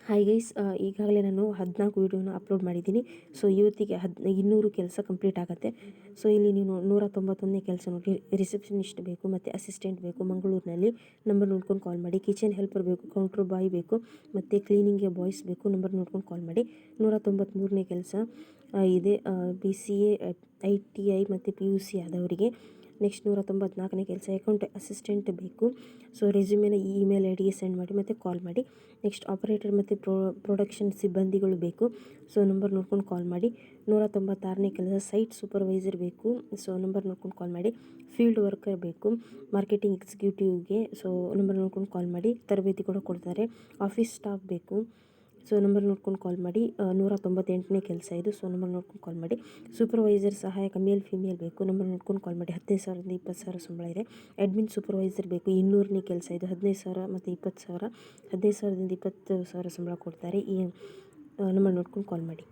Hi guys, ಈಗಾಗಲೇ ನಾನು 14 ವೀಡಿಯೋನ ಅಪ್ಲೋಡ್ ಮಾಡಿದ್ದೀನಿ. ಸೊ ಇವತ್ತಿಗೆ 200 ಕೆಲಸ ಕಂಪ್ಲೀಟ್ ಆಗುತ್ತೆ. ಸೊ ಇಲ್ಲಿ ನೀವು 191ನೇ ಕೆಲಸ ನೋಡಿ. ರಿಸೆಪ್ಷನಿಸ್ಟ್ ಬೇಕು ಮತ್ತು ಅಸಿಸ್ಟೆಂಟ್ ಬೇಕು ಮಂಗಳೂರಿನಲ್ಲಿ. ನಂಬರ್ ನೋಡ್ಕೊಂಡು ಕಾಲ್ ಮಾಡಿ. ಕಿಚನ್ ಹೆಲ್ಪರ್ ಬೇಕು, ಕೌಂಟ್ರ್ ಬಾಯ್ ಬೇಕು ಮತ್ತು ಕ್ಲೀನಿಂಗ್ಗೆ ಬಾಯ್ಸ್ ಬೇಕು. ನಂಬರ್ ನೋಡ್ಕೊಂಡು ಕಾಲ್ ಮಾಡಿ. 193ನೇ ಕೆಲಸ ಇದೆ, BCA ITI ಮತ್ತು PUC ಆದವರಿಗೆ. ನೆಕ್ಸ್ಟ್ 194ನೇ ಕೆಲಸ ಅಕೌಂಟ್ ಅಸಿಸ್ಟೆಂಟ್ ಬೇಕು. ಸೊ ರೆಸ್ಯೂಮೇನ ಇಮೇಲ್ ಐಡಿಗೆ ಸೆಂಡ್ ಮಾಡಿ ಮತ್ತು ಕಾಲ್ ಮಾಡಿ. ನೆಕ್ಸ್ಟ್ ಆಪರೇಟರ್ ಮತ್ತು ಪ್ರೊಡಕ್ಷನ್ ಸಿಬ್ಬಂದಿಗಳು ಬೇಕು. ಸೊ ನಂಬರ್ ನೋಡ್ಕೊಂಡು ಕಾಲ್ ಮಾಡಿ. 196ನೇ ಕೆಲಸ ಸೈಟ್ ಸೂಪರ್ವೈಸರ್ ಬೇಕು. ಸೊ ನಂಬರ್ ನೋಡ್ಕೊಂಡು ಕಾಲ್ ಮಾಡಿ. ಫೀಲ್ಡ್ ವರ್ಕರ್ ಬೇಕು ಮಾರ್ಕೆಟಿಂಗ್ ಎಕ್ಸಿಕ್ಯೂಟಿವ್ಗೆ. ಸೊ ನಂಬರ್ ನೋಡ್ಕೊಂಡು ಕಾಲ್ ಮಾಡಿ, ತರಬೇತಿ ಕೂಡ ಕೊಡ್ತಾರೆ. ಆಫೀಸ್ ಸ್ಟಾಫ್ ಬೇಕು. ಸೊ ನಂಬರ್ ನೋಡ್ಕೊಂಡು ಕಾಲ್ ಮಾಡಿ. 198ನೇ ಕೆಲಸ ಇದು. ಸೊ ನಂಬರ್ ನೋಡ್ಕೊಂಡು ಕಾಲ್ ಮಾಡಿ. ಸೂಪರ್ವೈಸರ್ ಸಹಾಯಕ ಮೇಲ್ ಫಿಮೇಲ್ ಬೇಕು. ನಂಬರ್ ನೋಡ್ಕೊಂಡು ಕಾಲ್ ಮಾಡಿ. 15,000ರಿಂದ 20,000 ಸಂಬಳ ಇದೆ. ಅಡ್ಮಿನ್ ಸೂಪರ್ವೈಸರ್ ಬೇಕು. 200ನೇ ಕೆಲಸ ಇದು. 15,000 ಮತ್ತು 20,000. 15,000ದಿಂದ 20,000 ಸಂಬಳ ಕೊಡ್ತಾರೆ. ಈ ನಂಬರ್ ನೋಡ್ಕೊಂಡು ಕಾಲ್ ಮಾಡಿ.